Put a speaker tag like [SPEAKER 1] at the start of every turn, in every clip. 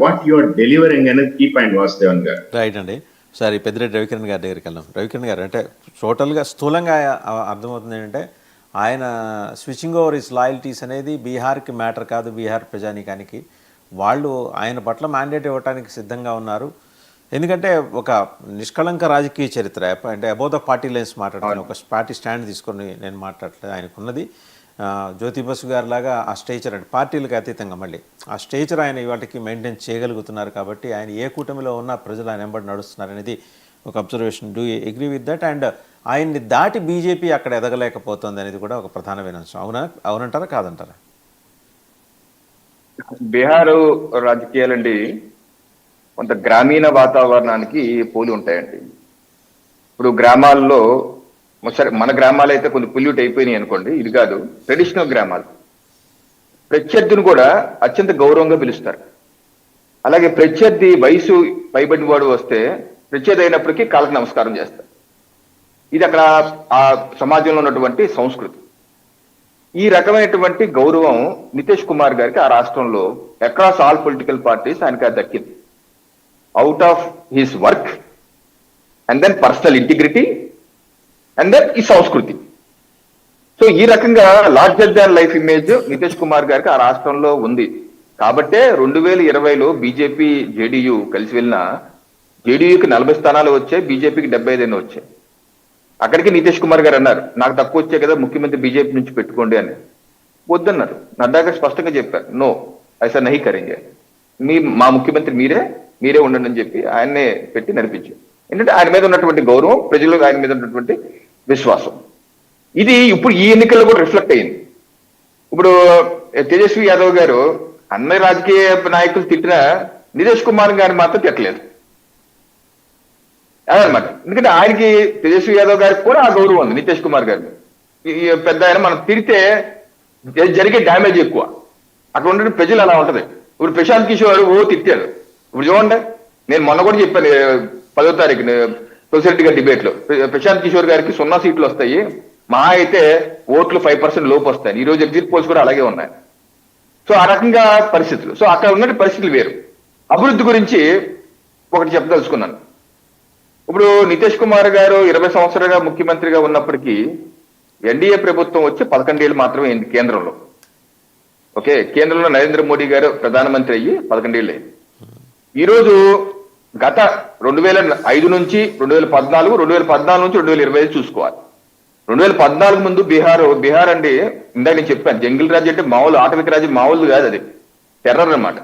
[SPEAKER 1] What you are delivering అనేది key point Vasudevan గారు.
[SPEAKER 2] Right అండి. సరే పెద్దిరెడ్డి రవికిరణ్ గారి దగ్గరికి వెళ్దాం. రవికిరణ్ గారు అంటే టోటల్గా స్థూలంగా అర్థమవుతుంది ఏంటంటే ఆయన స్విచ్చింగ్ ఓవర్ ఇస్ లాయల్టీస్ అనేది బీహార్కి మ్యాటర్ కాదు, బీహార్ ప్రజానీకానికి. వాళ్ళు ఆయన పట్ల మ్యాండేట్ ఇవ్వడానికి సిద్ధంగా ఉన్నారు. ఎందుకంటే ఒక నిష్కళంక రాజకీయ చరిత్ర, అంటే అబౌవ్ ద పార్టీ లైన్స్ మాట్లాడుతున్నాను, ఒక పార్టీ స్టాండ్ తీసుకొని నేను మాట్లాడలేదు. ఆయనకున్నది జ్యోతి బసు గారి లాగా ఆ స్టేచర్, అంటే పార్టీలకు అతీతంగా మళ్ళీ ఆ స్టేచర్ ఆయన ఇవాటికి మెయింటైన్ చేయగలుగుతున్నారు. కాబట్టి ఆయన ఏ కూటమిలో ఉన్న ప్రజలు ఆయన వెంబడి నడుస్తున్నారు అనేది ఒక observation. Do agree with that? And ఆయన్ని దాటి బీజేపీ అక్కడ ఎదగలేకపోతుంది అనేది కూడా ఒక ప్రధానమైన అంశం. అవునంటారా కాదంటారా?
[SPEAKER 3] బీహార్ రాజకీయాలండి కొంత గ్రామీణ వాతావరణానికి పోలి ఉంటాయండి. ఇప్పుడు గ్రామాల్లో సరే మన గ్రామాలు అయితే కొంచెం పొల్యూట్ అయిపోయినాయి అనుకోండి, ఇది కాదు. ట్రెడిషనల్ గ్రామాలు ప్రత్యర్థిని కూడా అత్యంత గౌరవంగా పిలుస్తారు. అలాగే ప్రత్యర్థి వయసు పైబడిన వాడు వస్తే ప్రత్యర్థి అయినప్పటికీ కాళ్ళకు నమస్కారం చేస్తారు. ఇది అక్కడ ఆ సమాజంలో ఉన్నటువంటి సంస్కృతి. ఈ రకమైనటువంటి గౌరవం నితీష్ కుమార్ గారికి ఆ రాష్ట్రంలో అక్రాస్ ఆల్ పొలిటికల్ పార్టీస్ ఆయనకి అది దక్కింది. Out of his work and then personal integrity and then ఈ సంస్కృతి. సో ఈ రకంగా larger than life image Nitish Kumar గారికి ఆ రాష్ట్రంలో ఉంది. కాబట్టే 2020లో బీజేపీ జేడీయూ కలిసి వెళ్ళిన జేడీయూకి 40 స్థానాలు వచ్చాయి, బీజేపీకి 75 వచ్చాయి. అక్కడికి నితీష్ కుమార్ గారు అన్నారు, నాకు తక్కువ వచ్చాయి కదా, ముఖ్యమంత్రి బీజేపీ నుంచి పెట్టుకోండి అని. వద్దన్నారు. నడ్డా గారు స్పష్టంగా చెప్పారు, నో ఐసా నహి కరేంగే, మా ముఖ్యమంత్రి మీరే ఉండండి అని చెప్పి ఆయన్నే పెట్టి నడిపించారు. ఏంటంటే ఆయన మీద ఉన్నటువంటి గౌరవం, ప్రజలు ఆయన మీద ఉన్నటువంటి విశ్వాసం, ఇది ఇప్పుడు ఈ ఎన్నికల్లో కూడా రిఫ్లెక్ట్ అయింది. ఇప్పుడు తేజస్వి యాదవ్ గారు అన్ని రాజకీయ నాయకులు తిట్టినా నితీష్ కుమార్ గారిని మాత్రం తిట్టలేదు అదనమాట. ఎందుకంటే ఆయనకి తేజస్వి యాదవ్ గారికి కూడా ఆ గౌరవం ఉంది నితీష్ కుమార్ గారిని. పెద్ద ఆయన మనం తిరిగితే జరిగే డ్యామేజ్ ఎక్కువ. అక్కడ ఉండే ప్రజలు అలా ఉంటది. ఇప్పుడు ప్రశాంత్ కిషోర్ తిట్టారు. ఇప్పుడు చూడండి, నేను మొన్న కూడా చెప్పాను 10వ తారీఖున తులసిరెడ్డి గారి డిబేట్ లో, ప్రశాంత్ కిషోర్ గారికి 0 సీట్లు వస్తాయి, మా అయితే ఓట్లు 5% లోపు వస్తాయి. ఈ రోజు ఎగ్జిట్ పోల్స్ కూడా అలాగే ఉన్నాయి. సో ఆ రకంగా పరిస్థితులు. సో అక్కడ ఉన్న పరిస్థితులు వేరు. అభివృద్ధి గురించి ఒకటి చెప్పదలుచుకున్నాను. ఇప్పుడు నితీష్ కుమార్ గారు 20 సంవత్సరాలుగా ముఖ్యమంత్రిగా ఉన్నప్పటికీ ఎన్డీఏ ప్రభుత్వం వచ్చి 11 ఏళ్ళు మాత్రమే అయింది కేంద్రంలో. ఓకే, కేంద్రంలో నరేంద్ర మోడీ గారు ప్రధానమంత్రి అయ్యి 11 ఏళ్ళు అయింది. ఈరోజు గత 2005 నుంచి 2014, 2014 నుంచి 2025 చూసుకోవాలి. 2014 ముందు బీహార్ అంటే ఇందాక నేను చెప్పాను, జంగిల్ రాజ్యం అంటే మామూలు ఆటవిక రాజ్యం మామూలు కాదు, అది టెర్రర్ అన్నమాట.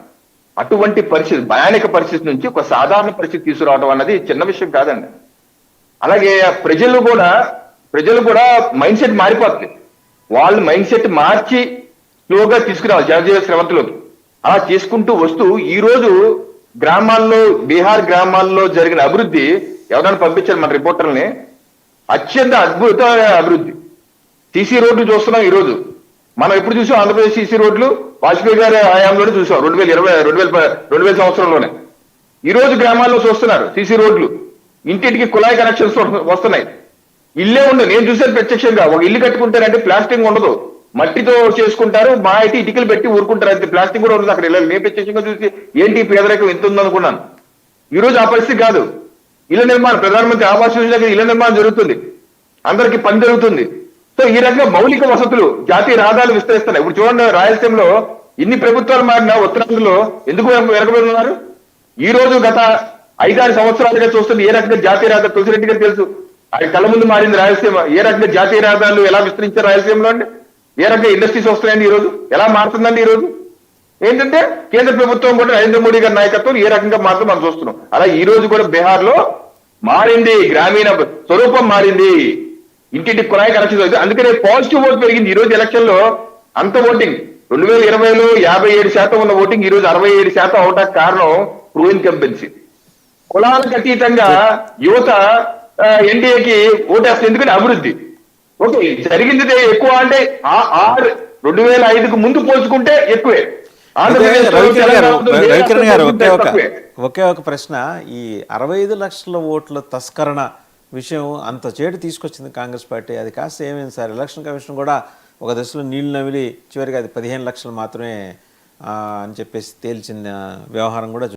[SPEAKER 3] అటువంటి పరిస్థితి, భయానక పరిస్థితి నుంచి ఒక సాధారణ పరిస్థితి తీసుకురావడం అన్నది చిన్న విషయం కాదండి. అలాగే ప్రజలు కూడా మైండ్ సెట్ మారిపోతుంది. వాళ్ళు మైండ్ సెట్ మార్చి స్లోగా తీసుకురావాలి జనజీవన శ్రవంతిలోకి. అలా చేసుకుంటూ వస్తూ ఈ రోజు గ్రామాల్లో, బీహార్ గ్రామాల్లో జరిగిన అభివృద్ధి ఎవరైనా పంపించారు మన రిపోర్టర్ని, అత్యంత అద్భుతమైన అభివృద్ధి. సీసీ రోడ్లు చూస్తున్నాం ఈ రోజు. మనం ఎప్పుడు చూసాం ఆంధ్రప్రదేశ్ సీసీ రోడ్లు? వాజ్పేయి గారి హయాంలోనే చూసాం, 2020 సంవత్సరంలోనే. ఈ రోజు గ్రామాల్లో చూస్తున్నారు సీసీ రోడ్లు, ఇంటింటికి కుళాయి కనెక్షన్స్ వస్తున్నాయి. ఇల్లే ఉండదు. నేను చూసాను ప్రత్యక్షంగా. ఒక ఇల్లు కట్టుకుంటారంటే ప్లాస్టింగ్ ఉండదు, మట్టితో చేసుకుంటారు. మా అయితే ఇటుకలు పెట్టి ఊరుకుంటారు, అంతే. ప్లాస్టిక్ కూడా ఉండదు అక్కడ. నేను ప్రత్యక్షంగా చూసి ఏంటి పేదరికం ఎంత ఉందనుకున్నాను. ఈ రోజు ఆ పరిస్థితి కాదు. ఇళ్ల నిర్మాణం, ప్రధానమంత్రి ఆవాస్ యోజన ఇళ్ల నిర్మాణం జరుగుతుంది, అందరికి పని జరుగుతుంది. సో ఈ రకంగా మౌలిక వసతులు, జాతీయ రహదారులు విస్తరిస్తున్నాయి. ఇప్పుడు చూడండి, రాయలసీమలో ఇన్ని ప్రభుత్వాలు మారినా ఉత్తరాంధ్రలో ఎందుకు వెనకబడి ఉన్నారు? ఈ రోజు గత 5-6 సంవత్సరాలుగా చూస్తుంది ఏ రకంగా జాతీయ రహదారు, తులసిరెడ్డి గారు తెలుసు, ఆయన కళ్ళ ముందు మారింది రాయలసీమ. ఏ రకంగా జాతీయ రహదారులు ఎలా విస్తరించారు రాయలసీమలో అండి, ఏ రకంగా ఇండస్ట్రీస్ వస్తున్నాయండి, ఈ రోజు ఎలా మారుతుందండి. ఈ రోజు ఏంటంటే కేంద్ర ప్రభుత్వం కూడా నరేంద్ర మోడీ గారి నాయకత్వం ఏ రకంగా మాత్రం మనం చూస్తున్నాం. అలా ఈ రోజు కూడా బీహార్ లో మారింది, గ్రామీణ స్వరూపం మారింది, ఇంటింటి కుళాయి కనెక్షన్. అందుకనే పాజిటివ్ ఓట్ పెరిగింది. ఈ రోజు ఎలక్షన్ లో అంత ఓటింగ్ 2020లో 57% ఉన్న ఓటింగ్ ఈ రోజు 67% అవటానికి కారణం ప్రూ ఇన్కంబెన్సీ. కులాలకు అతీతంగా యువత ఎన్డీఏకి ఓటేస్తుంది. ఎందుకంటే అభివృద్ధి. ఓకే, జరిగింది ఎక్కువ అంటే 2005కు ముందు పోల్చుకుంటే ఎక్కువే.
[SPEAKER 2] రవికిరణ్ గారు ఒకే ఒక ప్రశ్న. ఈ 65 లక్షల ఓట్ల తస్కరణ విషయం అంత చేటు తీసుకొచ్చింది కాంగ్రెస్ పార్టీ, అది కాస్త ఏమైంది సార్? ఎలక్షన్ కమిషన్ కూడా ఒక దశలో నీళ్లు నమిలి చివరికి అది 15 లక్షలు మాత్రమే అని చెప్పేసి తేల్చిన వ్యవహారం కూడా